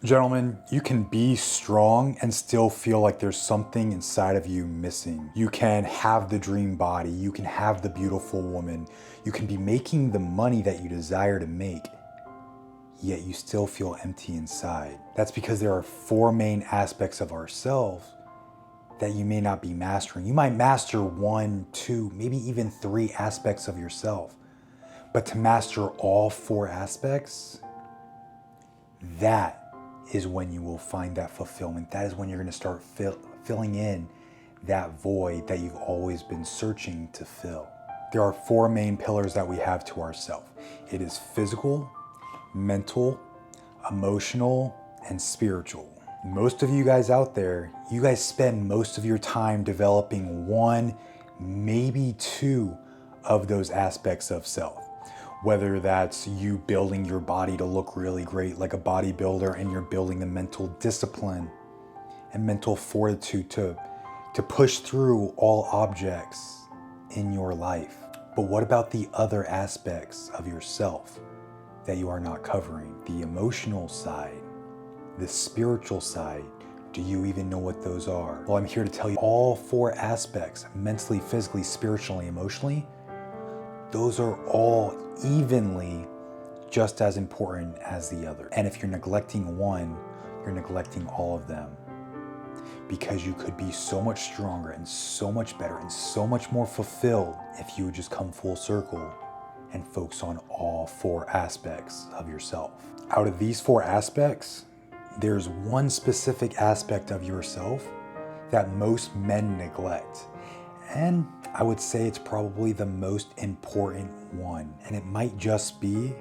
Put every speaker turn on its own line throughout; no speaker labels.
Gentlemen, you can be strong and still feel like there's something inside of you missing. You can have the dream body, you can have the beautiful woman, you can be making the money that you desire to make, yet you still feel empty inside. That's because there are four main aspects of ourselves that you may not be mastering. You might master one, two, maybe even three aspects of yourself. But to master all four aspects, that is when you will find that fulfillment. That is when you're going to start filling in that void that you've always been searching to fill. There are four main pillars that we have to ourselves. It is physical, mental, emotional, and spiritual. Most of you guys out there, you guys spend most of your time developing one, maybe two of those aspects of self. Whether that's you building your body to look really great like a bodybuilder, and you're building the mental discipline and mental fortitude to push through all objects in your life. But what about the other aspects of yourself that you are not covering? The emotional side, the spiritual side. Do you even know what those are? Well, I'm here to tell you all four aspects, mentally, physically, spiritually, emotionally, those are all evenly just as important as the other. And if you're neglecting one, you're neglecting all of them. Because you could be so much stronger and so much better and so much more fulfilled if you would just come full circle and focus on all four aspects of yourself. Out of these four aspects, there's one specific aspect of yourself that most men neglect. And I would say it's probably the most important one. And it might just be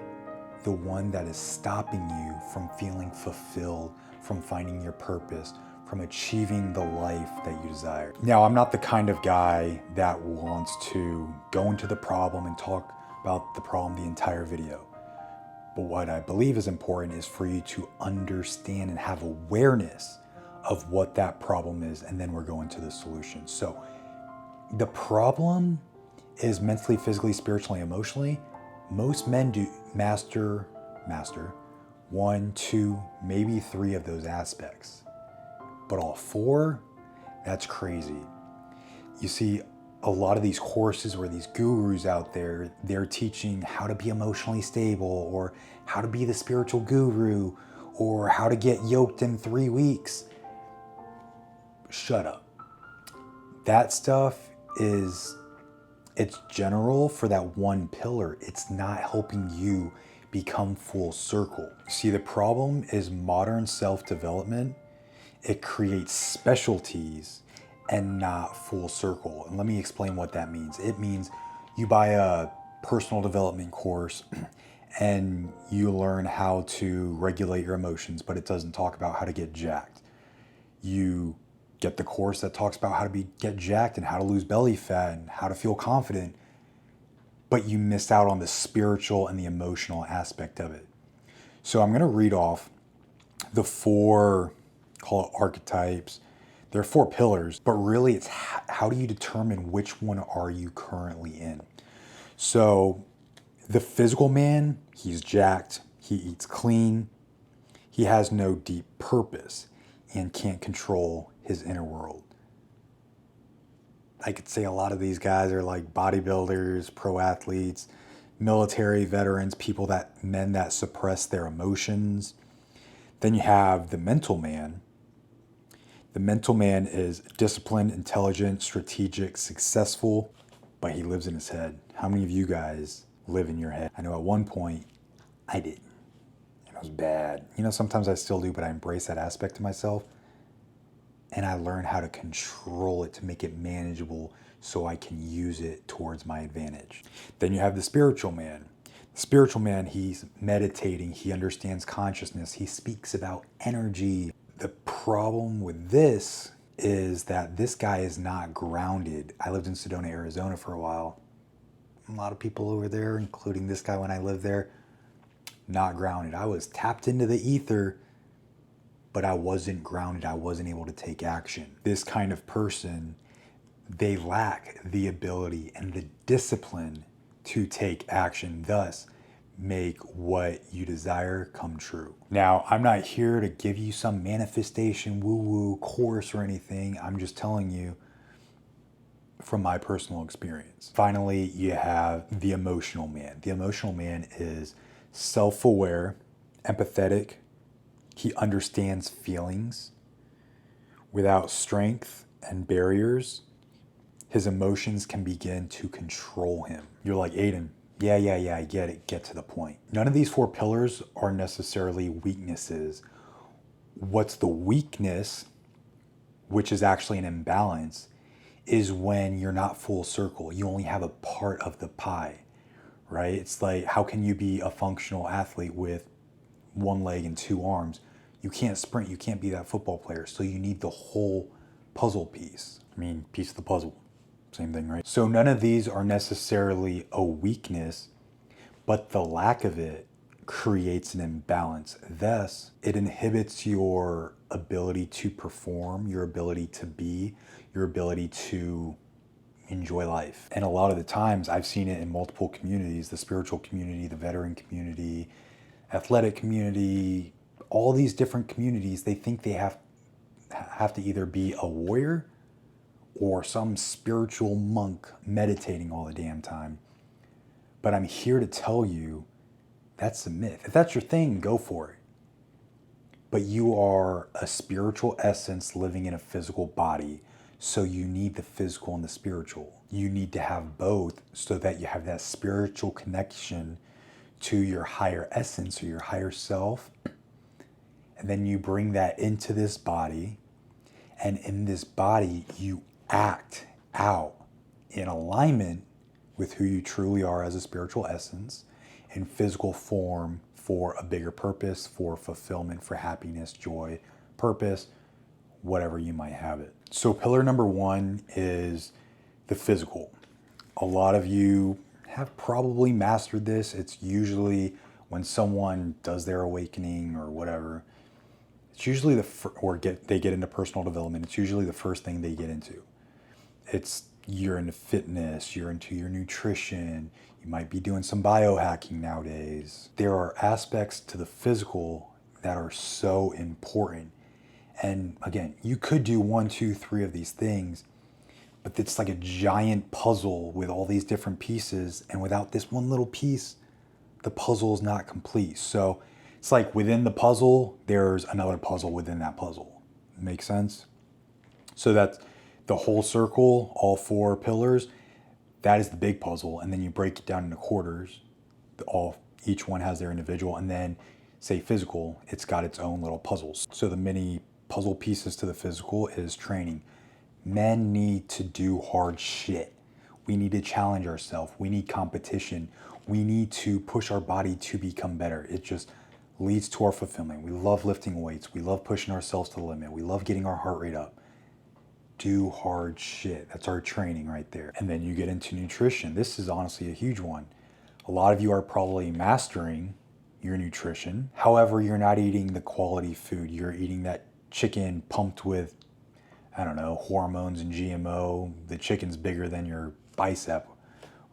the one that is stopping you from feeling fulfilled, from finding your purpose, from achieving the life that you desire. Now, I'm not the kind of guy that wants to go into the problem and talk about the problem the entire video. But what I believe is important is for you to understand and have awareness of what that problem is, and then we're going to the solution. So the problem is mentally, physically, spiritually, emotionally. Most men do master one, two, maybe three of those aspects. But all four, that's crazy. You see, a lot of these courses where these gurus out there, they're teaching how to be emotionally stable, or how to be the spiritual guru, or how to get yoked in 3 weeks. Shut up. That stuff it's general for that one pillar. It's not helping you become full circle. See, the problem is modern self-development. It creates specialties and not full circle. And let me explain what that means. It means you buy a personal development course and you learn how to regulate your emotions, but it doesn't talk about how to get jacked. You get the course that talks about how to get jacked and how to lose belly fat and how to feel confident, but you missed out on the spiritual and the emotional aspect of it. So I'm going to read off the four, call it archetypes. There are four pillars, but really it's how do you determine which one are you currently in? So the physical man, he's jacked, he eats clean, he has no deep purpose and can't control his inner world. I could say a lot of these guys are like bodybuilders, pro athletes, military veterans, men that suppress their emotions. Then you have the mental man. The mental man is disciplined, intelligent, strategic, successful, but he lives in his head. How many of you guys live in your head? I know at one point I did, and it was bad. Sometimes I still do, but I embrace that aspect of myself. And I learn how to control it to make it manageable so I can use it towards my advantage. Then you have the spiritual man. The spiritual man, he's meditating, he understands consciousness, he speaks about energy. The problem with this is that this guy is not grounded. I lived in Sedona, Arizona for a while. A lot of people over there, including this guy when I lived there, not grounded. I was tapped into the ether, but I wasn't grounded. I wasn't able to take action. This kind of person, they lack the ability and the discipline to take action, thus make what you desire come true. Now, I'm not here to give you some manifestation woo-woo course or anything. I'm just telling you from my personal experience. Finally, you have the emotional man. The emotional man is self-aware, empathetic. He understands feelings. Without strength and barriers, his emotions can begin to control him. You're like, Aiden, yeah, I get it. Get to the point. None of these 4 pillars are necessarily weaknesses. What's the weakness, which is actually an imbalance, is when you're not full circle. You only have a part of the pie, right? It's like, how can you be a functional athlete with 1 leg and 2 arms? You can't sprint, you can't be that football player. So you need the whole puzzle piece. I mean, piece of the puzzle. Same thing, right? So none of these are necessarily a weakness, but the lack of it creates an imbalance. Thus, it inhibits your ability to perform, your ability to be, your ability to enjoy life. And a lot of the times I've seen it in multiple communities, the spiritual community, the veteran community, athletic community, all these different communities. They think they have to either be a warrior or some spiritual monk meditating all the damn time. But I'm here to tell you that's a myth. If that's your thing, go for it. But you are a spiritual essence living in a physical body. So you need the physical and the spiritual. You need to have both so that you have that spiritual connection to your higher essence or your higher self. And then you bring that into this body. And in this body, you act out in alignment with who you truly are as a spiritual essence in physical form for a bigger purpose, for fulfillment, for happiness, joy, purpose, whatever you might have it. So pillar number 1 is the physical. A lot of you have probably mastered this. It's usually when someone does their awakening or whatever, it's usually they get into personal development. It's usually the first thing they get into. You're into fitness, you're into your nutrition, you might be doing some biohacking nowadays. There are aspects to the physical that are so important. And again, you could do 1, 2, 3 of these things, but it's like a giant puzzle with all these different pieces. And without this one little piece, the puzzle is not complete. So it's like within the puzzle, there's another puzzle within that puzzle. Make sense? So that's the whole circle, all 4 pillars, that is the big puzzle. And then you break it down into quarters. Each one has their individual. And then say physical, it's got its own little puzzles. So the mini puzzle pieces to the physical is training. Men need to do hard shit. We need to challenge ourselves. We need competition. We need to push our body to become better. It just leads to our fulfillment. We love lifting weights. We love pushing ourselves to the limit. We love getting our heart rate up. Do hard shit. That's our training right there. And then you get into nutrition. This is honestly a huge one. A lot of you are probably mastering your nutrition. However, you're not eating the quality food. You're eating that chicken pumped with, I don't know, hormones and GMO. The chicken's bigger than your bicep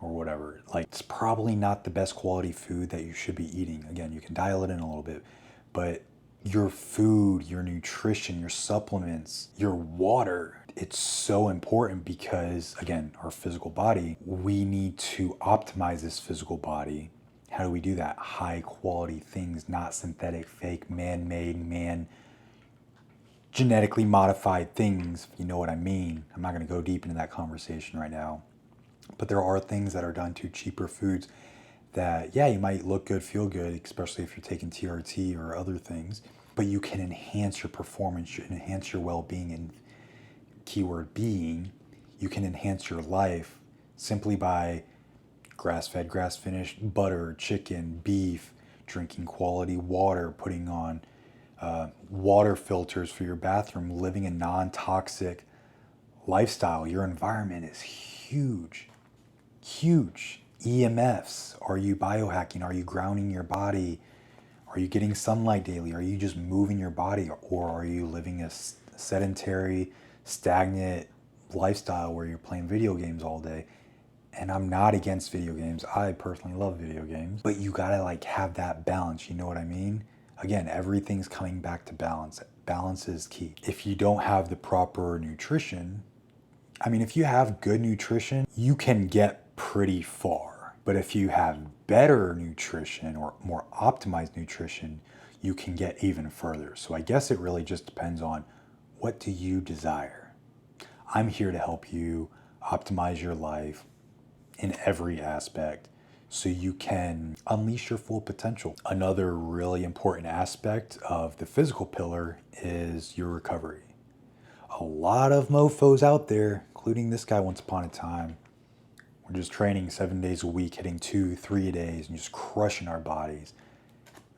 or whatever. Like, it's probably not the best quality food that you should be eating. Again, you can dial it in a little bit, but your food, your nutrition, your supplements, your water, it's so important because, again, our physical body, we need to optimize this physical body. How do we do that? High quality things, not synthetic, fake, man-made, genetically modified things, if you know what I mean. I'm not gonna go deep into that conversation right now. But there are things that are done to cheaper foods that, yeah, you might look good, feel good, especially if you're taking TRT or other things, but you can enhance your performance, you can enhance your well-being, and keyword being, you can enhance your life simply by grass-fed, grass-finished butter, chicken, beef, drinking quality water, putting on water filters for your bathroom, living a non-toxic lifestyle. Your environment is huge. EMFs. Are you biohacking? Are you grounding your body? Are you getting sunlight daily? Are you just moving your body? Or are you living a sedentary, stagnant lifestyle where you're playing video games all day And I'm not against video games. I personally love video games. But you gotta like have that balance, you know what I mean? Again, everything's coming back to balance. Balance is key. If you don't have the proper nutrition, I mean, if you have good nutrition, you can get pretty far. But if you have better nutrition or more optimized nutrition, you can get even further. So I guess it really just depends on what do you desire. I'm here to help you optimize your life in every aspect so you can unleash your full potential. Another really important aspect of the physical pillar is your recovery. A lot of mofos out there, including this guy once upon a time, we're just training 7 days a week, hitting 2-3 days, and just crushing our bodies.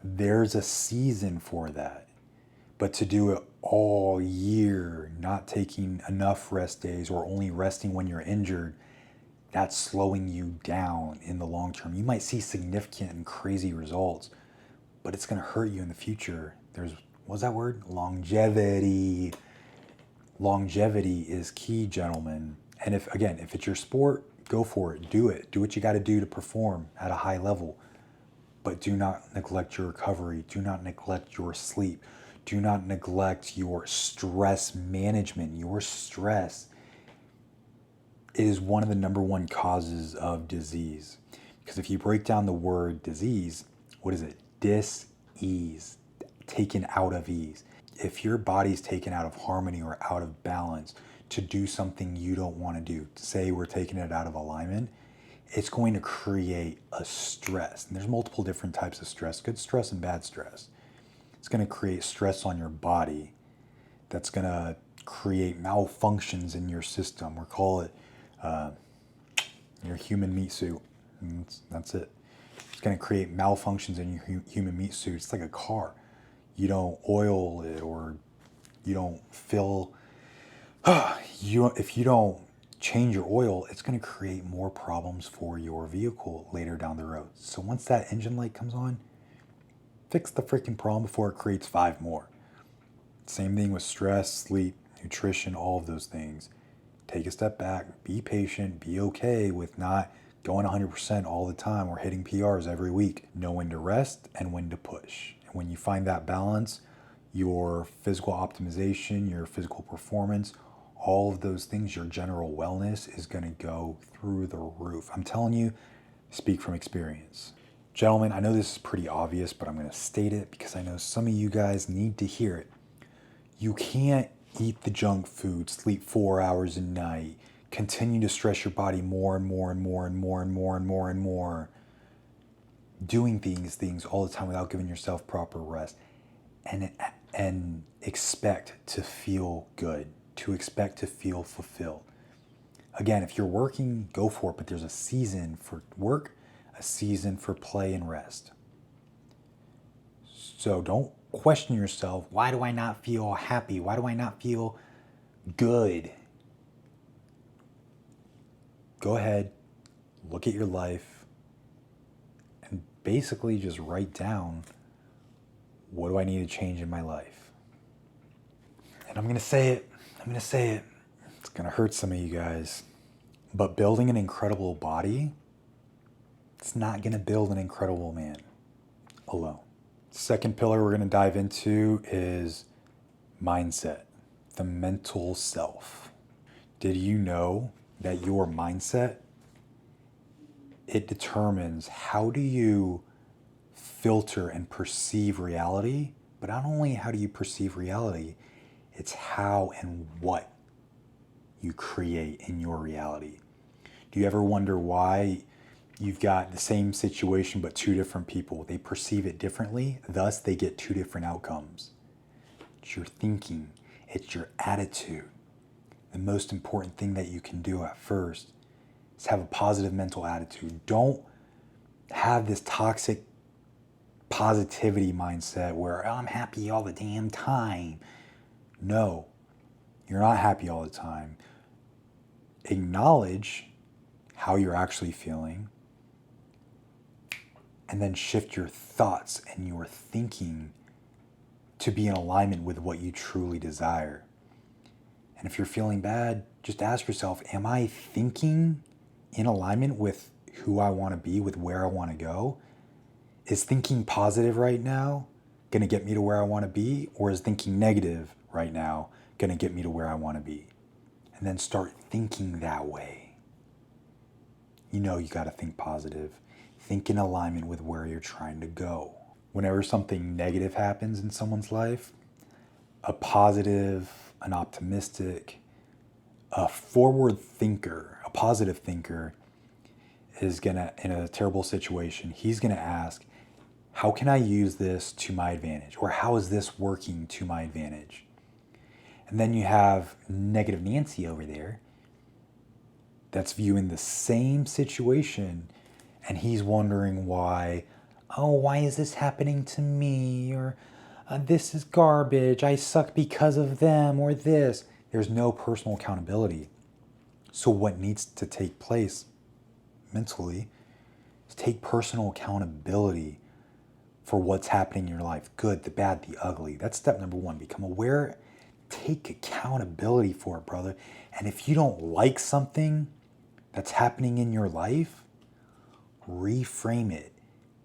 There's a season for that. But to do it all year, not taking enough rest days or only resting when you're injured, that's slowing you down in the long term. You might see significant and crazy results, but it's going to hurt you in the future. What's that word? Longevity. Longevity is key, gentlemen. And if it's your sport, go for it. Do it. Do what you got to do to perform at a high level. But do not neglect your recovery. Do not neglect your sleep. Do not neglect your stress management. Your stress is one of the number one causes of disease. Because if you break down the word disease, what is it? Dis-ease, taken out of ease. If your body's taken out of harmony or out of balance to do something you don't want to do, say we're taking it out of alignment, it's going to create a stress. And there's multiple different types of stress, good stress and bad stress. It's going to create stress on your body that's going to create malfunctions in your system, or call it your human meat suit. And that's it. It's going to create malfunctions in your human meat suit. It's like a car. You don't oil it, or you don't fill. If you don't change your oil, it's going to create more problems for your vehicle later down the road. So once that engine light comes on, fix the freaking problem before it creates 5 more. Same thing with stress, sleep, nutrition, all of those things. Take a step back, be patient, be okay with not going 100% all the time or hitting PRs every week. Know when to rest and when to push. And when you find that balance, your physical optimization, your physical performance, all of those things, your general wellness is going to go through the roof. I'm telling you, speak from experience. Gentlemen, I know this is pretty obvious, but I'm going to state it because I know some of you guys need to hear it. You can't eat the junk food, sleep 4 hours a night, continue to stress your body more and more and more and more and more and more and more, doing these things all the time without giving yourself proper rest, and expect to feel good, to expect to feel fulfilled. Again, if you're working, go for it, but there's a season for work, a season for play and rest. So don't question yourself, why do I not feel happy? Why do I not feel good? Go ahead, look at your life, and basically just write down, what do I need to change in my life? And I'm going to say it. It's going to hurt some of you guys. But building an incredible body, it's not going to build an incredible man alone. Second pillar we're going to dive into is mindset, the mental self. Did you know that your mindset, it determines how do you filter and perceive reality, but not only how do you perceive reality, it's how and what you create in your reality. Do you ever wonder why you've got the same situation but 2 different people? They perceive it differently, thus they get 2 different outcomes. It's your thinking, it's your attitude. The most important thing that you can do at first is have a positive mental attitude. Don't have this toxic positivity mindset where I'm happy all the damn time. No, you're not happy all the time. Acknowledge how you're actually feeling, and then shift your thoughts and your thinking to be in alignment with what you truly desire. And if you're feeling bad, just ask yourself, am I thinking in alignment with who I want to be, with where I want to go? Is thinking positive right now going to get me to where I want to be? Or is thinking negative right now going to get me to where I want to be? And then start thinking that way. You know, you got to think positive. Think in alignment with where you're trying to go. Whenever something negative happens in someone's life, a positive, an optimistic, a forward thinker, a positive thinker is gonna, in a terrible situation, he's gonna ask, how can I use this to my advantage? Or how is this working to my advantage? And then you have negative Nancy over there that's viewing the same situation, and he's wondering why, oh, why is this happening to me? Or this is garbage, I suck because of them, or this. There's no personal accountability. So what needs to take place mentally is take personal accountability for what's happening in your life. Good, the bad, the ugly. That's step number one. Become aware, take accountability for it, brother. And if you don't like something that's happening in your life, reframe it.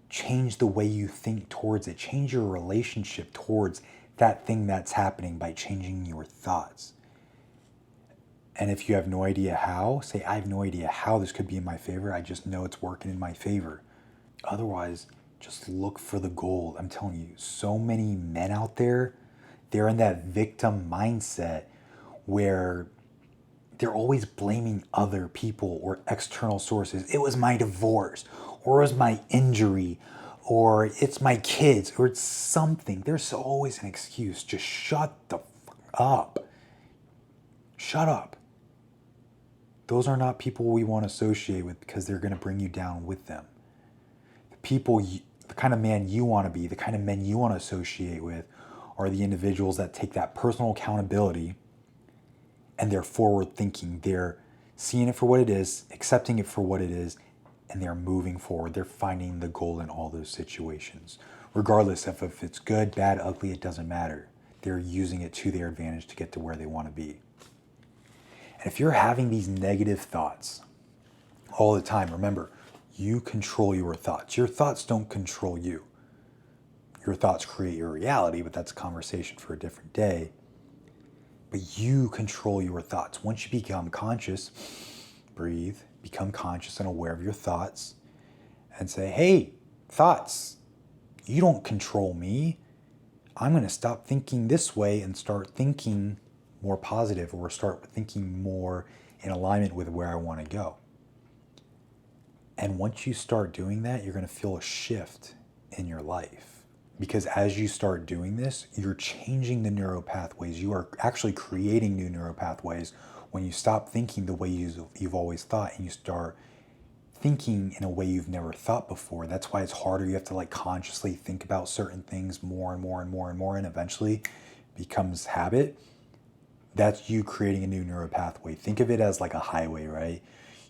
Change the way you think towards it. Change your relationship towards that thing that's happening by changing your thoughts. And if you have no idea how, say, I have no idea how this could be in my favor. I just know it's working in my favor. Otherwise, just look for the gold. I'm telling you, so many men out there, they're in that victim mindset where they're always blaming other people or external sources. It was my divorce, or it was my injury, or it's my kids, or it's something. There's always an excuse. Just shut the fuck up. Shut up. Those are not people we want to associate with, because they're going to bring you down with them. The people, the kind of man you want to be, the kind of men you want to associate with, are the individuals that take that personal accountability and they're forward thinking. They're seeing it for what it is, accepting it for what it is, and they're moving forward. They're finding the goal in all those situations. Regardless of if it's good, bad, ugly, it doesn't matter. They're using it to their advantage to get to where they want to be. And if you're having these negative thoughts all the time, remember, you control your thoughts. Your thoughts don't control you. Your thoughts create your reality, but that's a conversation for a different day. But you control your thoughts. Once you become conscious, breathe, become conscious and aware of your thoughts, and say, hey, thoughts, you don't control me. I'm going to stop thinking this way and start thinking more positive, or start thinking more in alignment with where I want to go. And once you start doing that, you're going to feel a shift in your life. Because as you start doing this, you're changing the neuropathways. You are actually creating new neuropathways when you stop thinking the way you've always thought, and you start thinking in a way you've never thought before. That's why it's harder. You have to consciously think about certain things more and more and more and more, and eventually becomes habit. That's you creating a new neuropathway. Think of it as like a highway, right?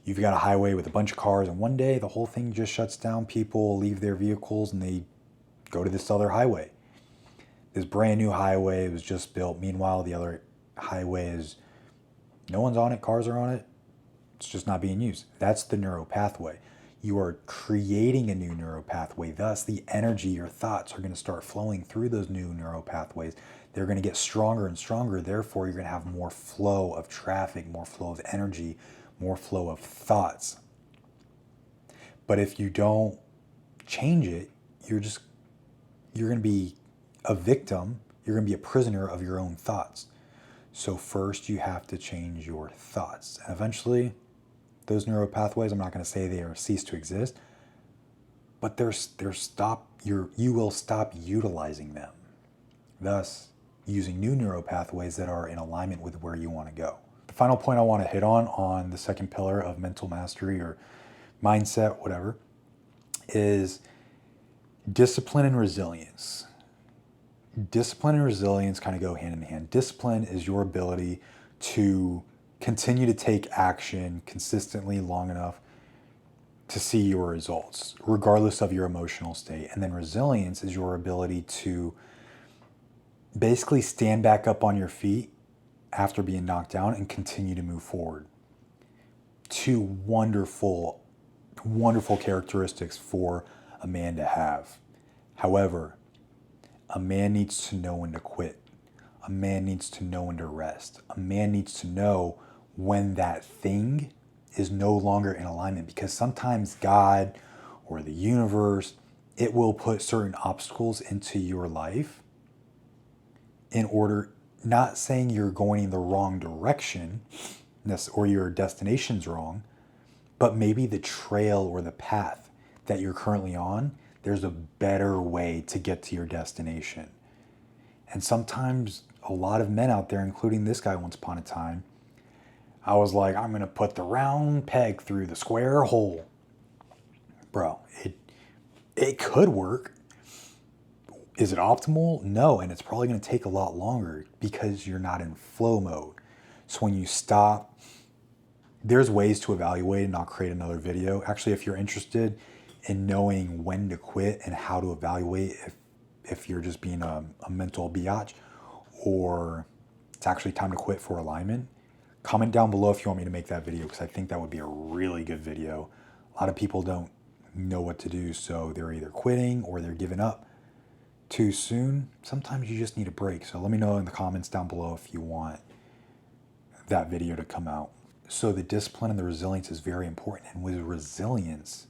You've got a highway with a bunch of cars, and one day the whole thing just shuts down. People leave their vehicles and they go to this other highway. This brand new highway was just built. Meanwhile, the other highway is, no one's on it, cars are on it, it's just not being used. That's the neuropathway. You are creating a new neuropathway. Thus, the energy, your thoughts are going to start flowing through those new neuropathways. They're going to get stronger and stronger. Therefore, you're going to have more flow of traffic, more flow of energy, more flow of thoughts. But if you don't change it, you're going to be a victim. You're going to be a prisoner of your own thoughts. So first you have to change your thoughts. And eventually, those neuropathways, I'm not going to say they cease to exist, but you will stop utilizing them. Thus, using new neuropathways that are in alignment with where you want to go. The final point I want to hit on the second pillar of mental mastery or mindset, whatever, is discipline and resilience. Discipline and resilience kind of go hand in hand. Discipline is your ability to continue to take action consistently long enough to see your results, regardless of your emotional state. And then resilience is your ability to basically stand back up on your feet after being knocked down and continue to move forward. two wonderful, wonderful characteristics for a man to have. However, a man needs to know when to quit. A man needs to know when to rest. A man needs to know when that thing is no longer in alignment, because sometimes God or the universe, it will put certain obstacles into your life in order, not saying you're going in the wrong direction or your destination's wrong, but maybe the trail or the path that you're currently on, there's a better way to get to your destination. And sometimes a lot of men out there, including this guy once upon a time, I was like, I'm going to put the round peg through the square hole. Bro, it could work. Is it optimal? No, and it's probably going to take a lot longer because you're not in flow mode. So when you stop, there's ways to evaluate, and I'll create another video. Actually, if you're interested in knowing when to quit and how to evaluate if you're just being a mental biatch or it's actually time to quit for alignment, comment down below if you want me to make that video, because I think that would be a really good video. A lot of people don't know what to do, so they're either quitting or they're giving up too soon. Sometimes you just need a break. So let me know in the comments down below if you want that video to come out. So the discipline and the resilience is very important. And with resilience,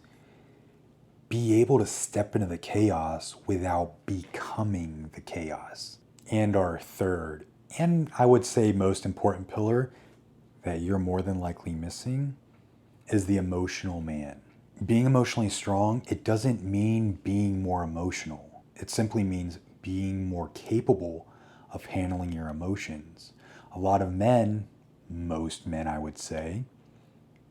be able to step into the chaos without becoming the chaos. And our third, and I would say most important pillar that you're more than likely missing is the emotional man. Being emotionally strong, it doesn't mean being more emotional. It simply means being more capable of handling your emotions. A lot of men, most men I would say,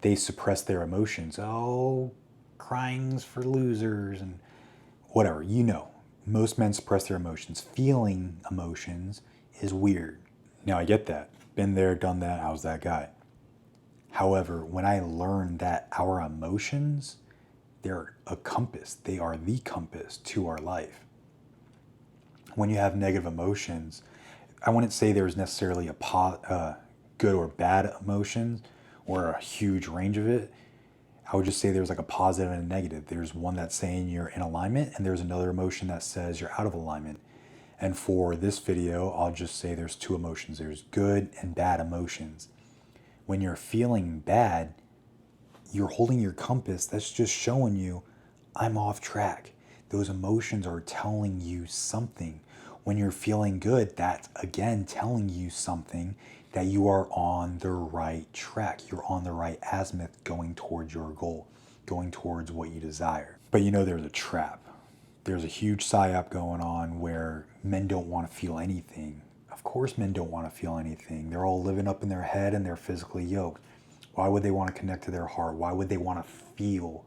they suppress their emotions. Oh, crying's for losers and whatever, Most men suppress their emotions. Feeling emotions is weird. Now I get that. Been there, done that, I was that guy. However, when I learned that our emotions, they're a compass. They are the compass to our life. When you have negative emotions, I wouldn't say there's necessarily a good or bad emotions or a huge range of it. I would just say there's like a positive and a negative. There's one that's saying you're in alignment, and there's another emotion that says you're out of alignment. And for this video, I'll just say there's two emotions. There's good and bad emotions. When you're feeling bad, you're holding your compass that's just showing you, I'm off track. Those emotions are telling you something. When you're feeling good, that's again telling you something that you are on the right track. You're on the right azimuth going towards your goal, going towards what you desire. But there's a trap. There's a huge psyop going on where men don't want to feel anything. Of course men don't want to feel anything. They're all living up in their head and they're physically yoked. Why would they want to connect to their heart? Why would they want to feel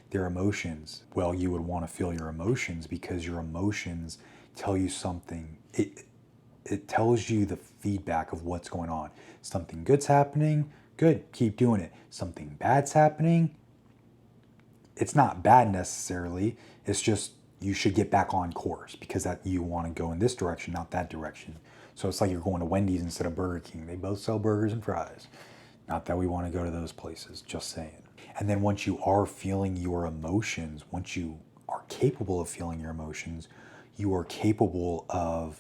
their emotions? Well, you would want to feel your emotions because your emotions tell you something. It tells you the feedback of what's going on. Something good's happening, good, keep doing it. Something bad's happening, it's not bad necessarily. It's just you should get back on course because that you want to go in this direction, not that direction. So it's like you're going to Wendy's instead of Burger King. They both sell burgers and fries. Not that we want to go to those places, just saying. And then once you are feeling your emotions, once you are capable of feeling your emotions, you are capable of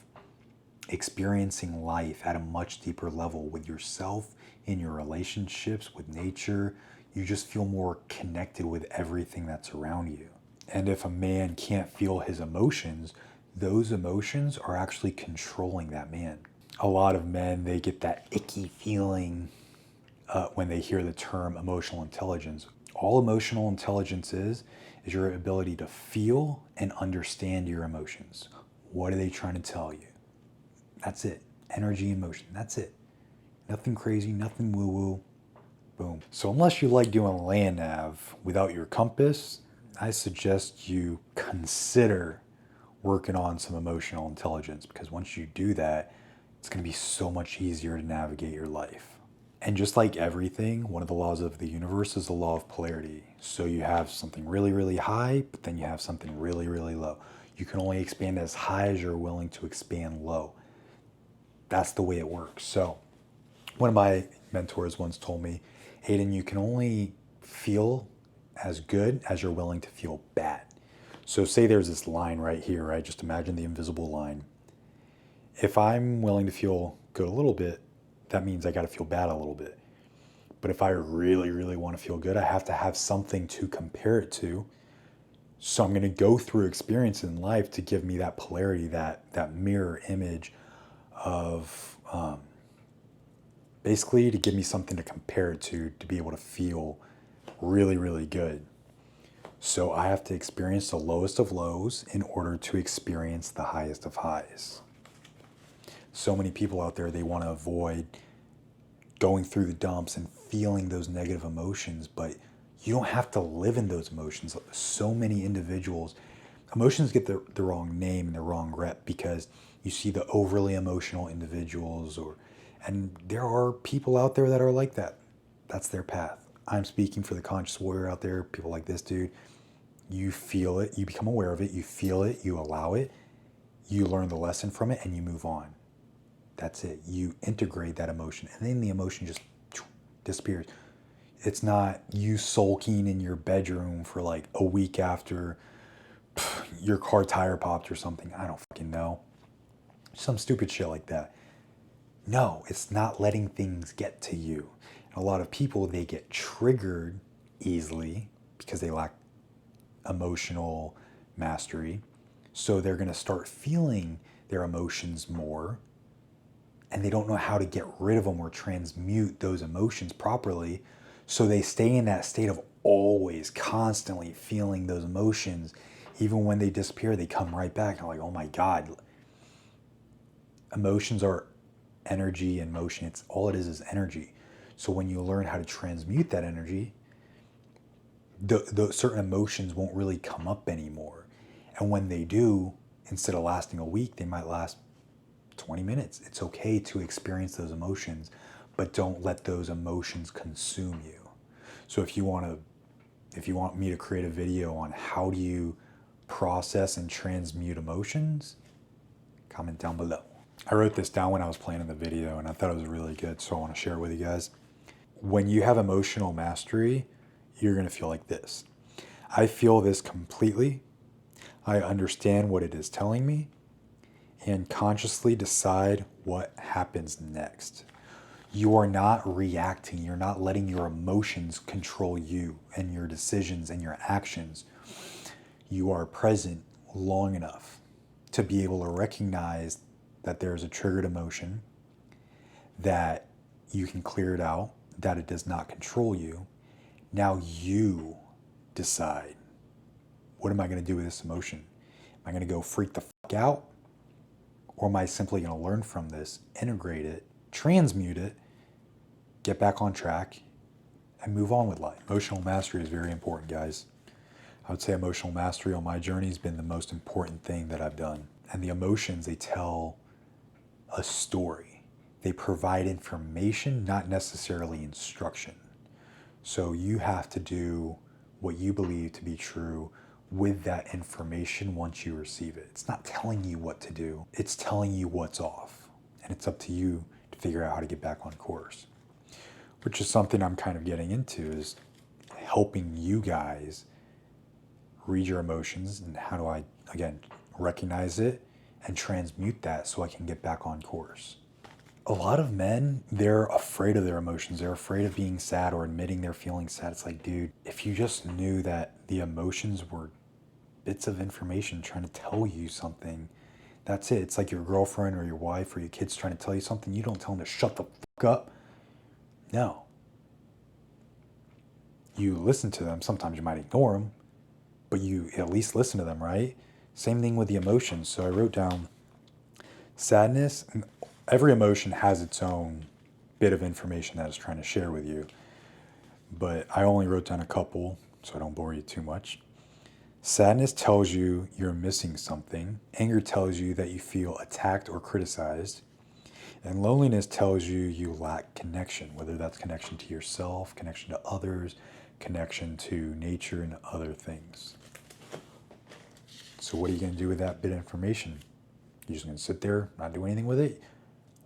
experiencing life at a much deeper level with yourself, in your relationships, with nature. You just feel more connected with everything that's around you. And if a man can't feel his emotions, those emotions are actually controlling that man. A lot of men, they get that icky feeling when they hear the term emotional intelligence. All emotional intelligence is your ability to feel and understand your emotions. What are they trying to tell you? That's it. Energy and motion. That's it. Nothing crazy, nothing woo-woo. Boom. So unless you like doing land nav without your compass, I suggest you consider working on some emotional intelligence, because once you do that, it's going to be so much easier to navigate your life. And just like everything, one of the laws of the universe is the law of polarity. So you have something really, really high, but then you have something really, really low. You can only expand as high as you're willing to expand low. That's the way it works. So one of my mentors once told me, Aiden, you can only feel as good as you're willing to feel bad. So say there's this line right here, right? Just imagine the invisible line. If I'm willing to feel good a little bit, that means I got to feel bad a little bit. But if I really, really want to feel good, I have to have something to compare it to. So I'm going to go through experience in life to give me that polarity, that mirror image of basically to give me something to compare it to be able to feel really, really good. So I have to experience the lowest of lows in order to experience the highest of highs. So many people out there, they want to avoid going through the dumps and feeling those negative emotions, but you don't have to live in those emotions. So many individuals, emotions get the wrong name and the wrong rep because you see the overly emotional individuals, and there are people out there that are like that. That's their path. I'm speaking for the conscious warrior out there, people like this dude. You feel it, you become aware of it, you feel it, you allow it, you learn the lesson from it, and you move on. That's it. You integrate that emotion, and then the emotion just disappears. It's not you sulking in your bedroom for like a week after your car tire popped or something. I don't fucking know. Some stupid shit like that. No, it's not letting things get to you. And a lot of people, they get triggered easily because they lack emotional mastery. So they're going to start feeling their emotions more, and they don't know how to get rid of them or transmute those emotions properly. So they stay in that state of always constantly feeling those emotions. Even when they disappear, they come right back. And I'm like, oh my God. Emotions are energy and motion. It's all it is energy. So when you learn how to transmute that energy, the certain emotions won't really come up anymore. And when they do, instead of lasting a week, they might last 20 minutes. It's okay to experience those emotions, but don't let those emotions consume you. So if you want me to create a video on how do you process and transmute emotions, comment down below. I wrote this down when I was planning the video and I thought it was really good, so I want to share it with you guys. When you have emotional mastery, you're going to feel like this. I feel this completely. I understand what it is telling me and consciously decide what happens next. You are not reacting. You're not letting your emotions control you and your decisions and your actions. You are present long enough to be able to recognize that there's a triggered emotion, that you can clear it out, that it does not control you. Now you decide, what am I going to do with this emotion? Am I going to go freak the fuck out? Or am I simply going to learn from this, integrate it, transmute it, get back on track, and move on with life? Emotional mastery is very important, guys. I would say emotional mastery on my journey has been the most important thing that I've done. And the emotions, they tell a story. They provide information, not necessarily instruction. So you have to do what you believe to be true with that information once you receive it. It's not telling you what to do, it's telling you what's off. And it's up to you to figure out how to get back on course. Which is something I'm kind of getting into, is helping you guys read your emotions and how do I, again, recognize it and transmute that so I can get back on course. A lot of men, they're afraid of their emotions. They're afraid of being sad or admitting they're feeling sad. It's like, dude, if you just knew that the emotions were bits of information trying to tell you something, that's it. It's like your girlfriend or your wife or your kids trying to tell you something. You don't tell them to shut the fuck up. No. You listen to them. Sometimes you might ignore them, but you at least listen to them, right? Same thing with the emotions. So I wrote down sadness. Every emotion has its own bit of information that it's trying to share with you, but I only wrote down a couple so I don't bore you too much. Sadness tells you you're missing something. Anger tells you that you feel attacked or criticized. And loneliness tells you you lack connection, whether that's connection to yourself, connection to others, connection to nature and other things. So what are you going to do with that bit of information? You're just going to sit there, not do anything with it?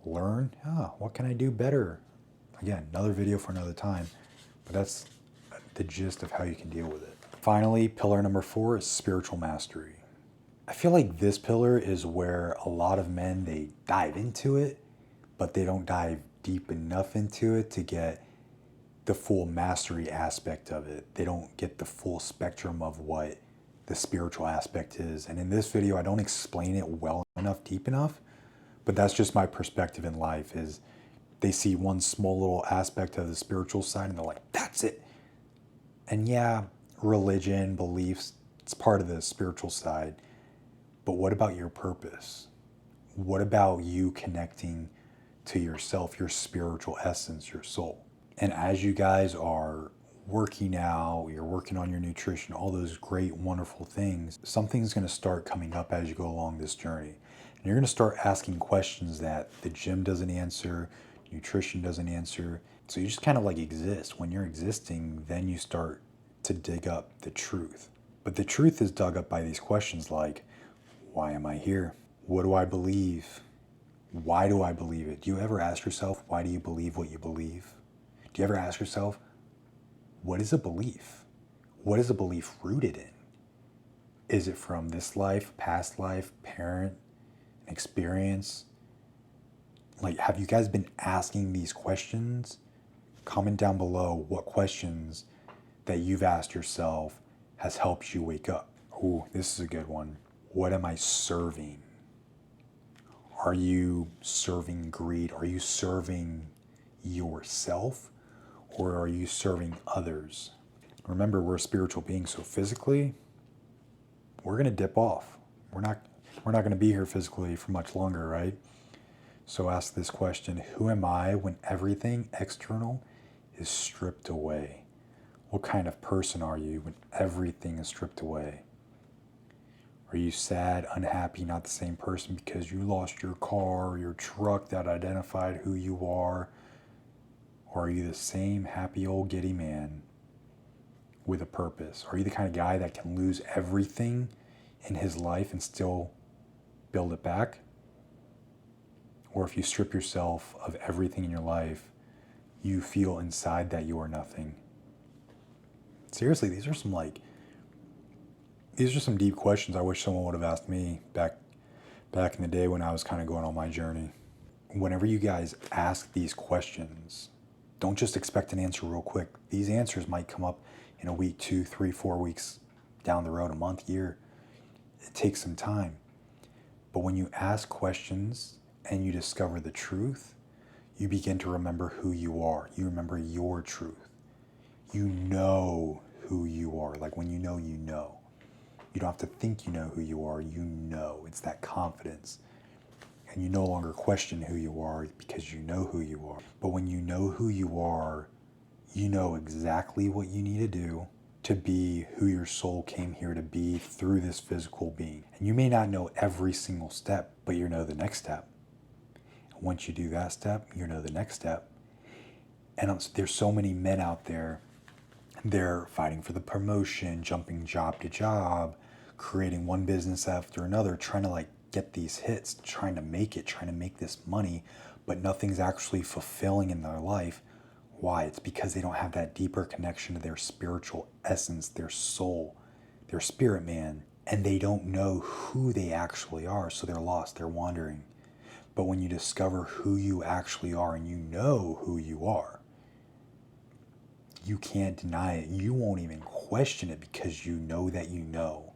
Learn, what can I do better? Again, another video for another time. But that's the gist of how you can deal with it. Finally, pillar number 4 is spiritual mastery. I feel like this pillar is where a lot of men, they dive into it, but they don't dive deep enough into it to get the full mastery aspect of it. They don't get the full spectrum of what the spiritual aspect is. And in this video, I don't explain it well enough, deep enough, but that's just my perspective in life is they see one small little aspect of the spiritual side and they're like, that's it. And yeah, religion, beliefs, it's part of the spiritual side. But what about your purpose? What about you connecting to yourself, your spiritual essence, your soul? And as you guys are working out, you're working on your nutrition, all those great, wonderful things, something's going to start coming up as you go along this journey. And you're going to start asking questions that the gym doesn't answer, nutrition doesn't answer. So you just kind of like exist. When you're existing, then you start to dig up the truth. But the truth is dug up by these questions like, why am I here? What do I believe? Why do I believe it? Do you ever ask yourself, why do you believe what you believe? Do you ever ask yourself, what is a belief? What is a belief rooted in? Is it from this life, past life, parent, experience? Like, have you guys been asking these questions? Comment down below what questions that you've asked yourself has helped you wake up. Ooh, this is a good one. What am I serving? Are you serving greed? Are you serving yourself? Or are you serving others? Remember, we're a spiritual being, so physically, we're gonna dip off. We're not gonna be here physically for much longer, right? So ask this question, who am I when everything external is stripped away? What kind of person are you when everything is stripped away? Are you sad, unhappy, not the same person because you lost your car or your truck that identified who you are? Or are you the same happy old giddy man with a purpose? Are you the kind of guy that can lose everything in his life and still build it back? Or if you strip yourself of everything in your life, you feel inside that you are nothing. Seriously, these are some deep questions I wish someone would have asked me back in the day when I was kind of going on my journey. Whenever you guys ask these questions, don't just expect an answer real quick. These answers might come up in a week, 2, 3, 4 weeks down the road, a month, year. It takes some time. But when you ask questions and you discover the truth, you begin to remember who you are. You remember your truth. You know who you are. Like when you know, you know. You don't have to think you know who you are. You know. It's that confidence. And you no longer question who you are because you know who you are. But when you know who you are, you know exactly what you need to do to be who your soul came here to be through this physical being. And you may not know every single step, but you know the next step. And once you do that step, you know the next step. And there's so many men out there, they're fighting for the promotion, jumping job to job, creating one business after another, trying to like get these hits, trying to make this money, but nothing's actually fulfilling in their life. Why? It's because they don't have that deeper connection to their spiritual essence, their soul, their spirit man, and they don't know who they actually are, so they're lost, they're wandering. But when you discover who you actually are and you know who you are, you can't deny it. You won't even question it because you know that you know.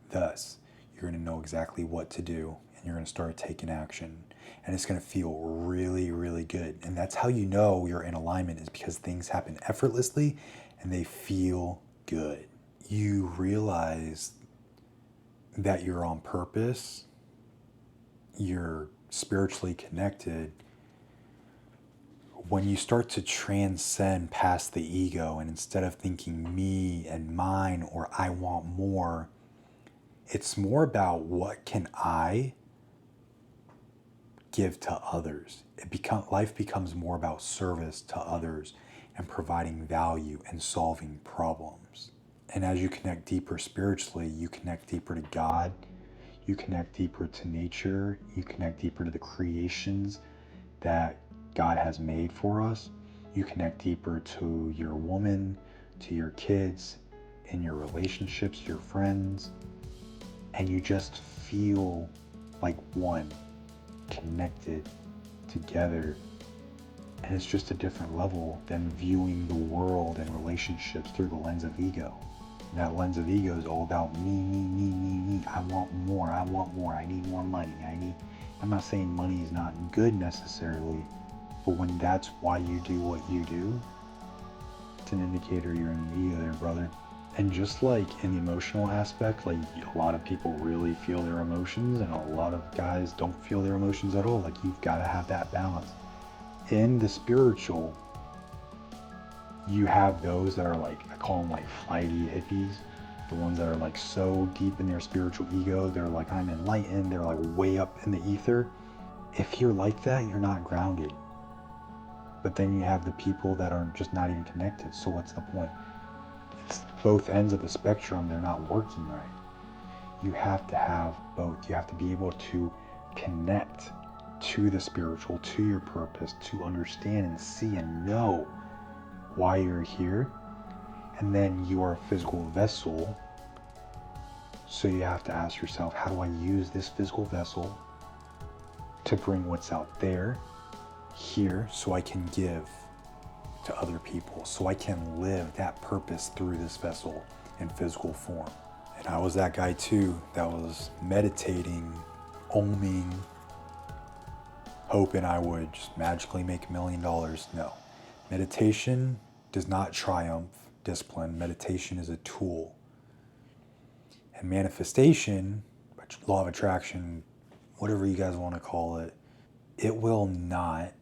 Thus, you're going to know exactly what to do and you're going to start taking action. And it's going to feel really, really good. And that's how you know you're in alignment, is because things happen effortlessly and they feel good. You realize that you're on purpose, you're spiritually connected, when you start to transcend past the ego, and instead of thinking me and mine or I want more, it's more about what can I give to others. Life becomes more about service to others and providing value and solving problems. And as you connect deeper spiritually, you connect deeper to God, you connect deeper to nature, you connect deeper to the creations that God has made for us. You connect deeper to your woman, to your kids, in your relationships, your friends, and you just feel like one, connected together. And it's just a different level than viewing the world and relationships through the lens of ego. And that lens of ego is all about me. I want more, I need more money. I'm not saying money is not good necessarily, but when that's why you do what you do, it's an indicator you're in the ego there, brother. And just like in the emotional aspect, like a lot of people really feel their emotions and a lot of guys don't feel their emotions at all. Like you've got to have that balance. In the spiritual, you have those that are like, I call them like flighty hippies. The ones that are like so deep in their spiritual ego, they're like, I'm enlightened, they're like way up in the ether. If you're like that, you're not grounded. But then you have the people that are just not even connected. So what's the point? It's both ends of the spectrum, they're not working right. You have to have both. You have to be able to connect to the spiritual, to your purpose, to understand and see and know why you're here. And then you are a physical vessel. So you have to ask yourself, how do I use this physical vessel to bring what's out there, here, so I can give to other people, so I can live that purpose through this vessel in physical form. And I was that guy too, that was meditating, oming, hoping I would just magically make $1 million. No. Meditation does not triumph discipline. Meditation is a tool. And manifestation, law of attraction, whatever you guys want to call it, it will not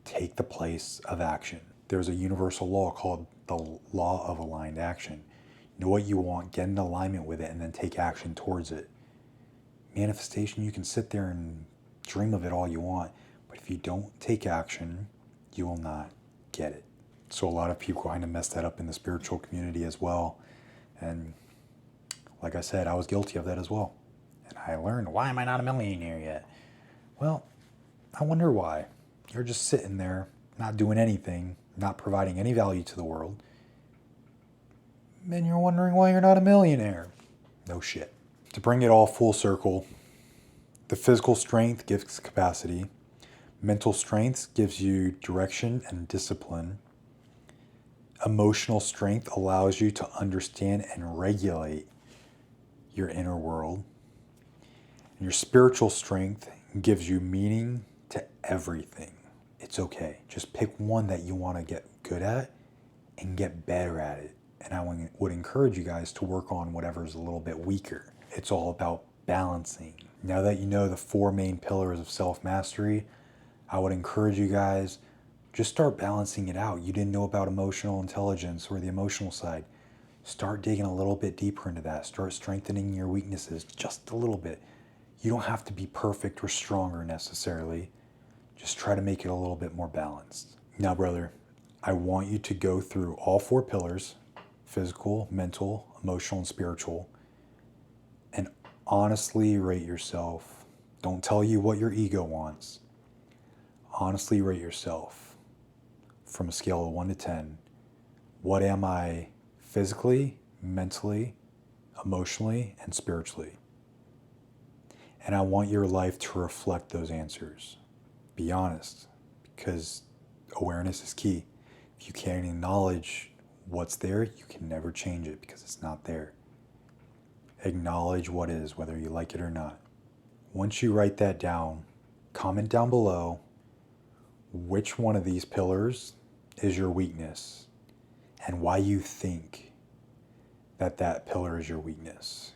take the place of action. There's a universal law called the law of aligned action. Know what you want, get in alignment with it, and then take action towards it. Manifestation, you can sit there and dream of it all you want, but if you don't take action, you will not get it. So a lot of people kind of mess that up in the spiritual community as well. And like I said, I was guilty of that as well. And I learned, why am I not a millionaire yet? Well, I wonder why. You're just sitting there, not doing anything, not providing any value to the world. And you're wondering why you're not a millionaire. No shit. To bring it all full circle, the physical strength gives capacity. Mental strength gives you direction and discipline. Emotional strength allows you to understand and regulate your inner world. And your spiritual strength gives you meaning to everything. It's okay. Just pick one that you want to get good at and get better at it. And I would encourage you guys to work on whatever's a little bit weaker. It's all about balancing. Now that you know the 4 main pillars of self-mastery, I would encourage you guys, just start balancing it out. You didn't know about emotional intelligence or the emotional side. Start digging a little bit deeper into that. Start strengthening your weaknesses just a little bit. You don't have to be perfect or stronger necessarily. Just try to make it a little bit more balanced. Now, brother, I want you to go through all 4 pillars, physical, mental, emotional, and spiritual, and honestly rate yourself. Don't tell you what your ego wants. Honestly rate yourself from a scale of 1 to 10. What am I physically, mentally, emotionally, and spiritually? And I want your life to reflect those answers. Be honest, because awareness is key. If you can't acknowledge what's there, you can never change it because it's not there. Acknowledge what is, whether you like it or not. Once you write that down, comment down below which one of these pillars is your weakness and why you think that that pillar is your weakness.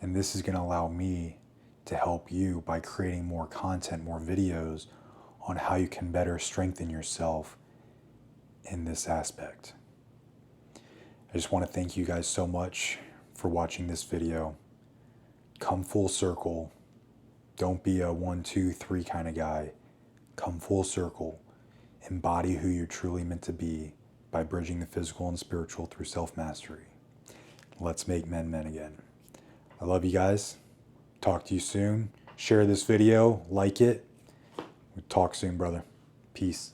And this is going to allow me to help you by creating more content, more videos on how you can better strengthen yourself in this aspect. I just want to thank you guys so much for watching this video. Come full circle. Don't be a 1, 2, 3 kind of guy. Come full circle. Embody who you're truly meant to be by bridging the physical and spiritual through self-mastery. Let's make men men again. I love you guys. Talk to you soon. Share this video, like it. We'll talk soon, brother. Peace.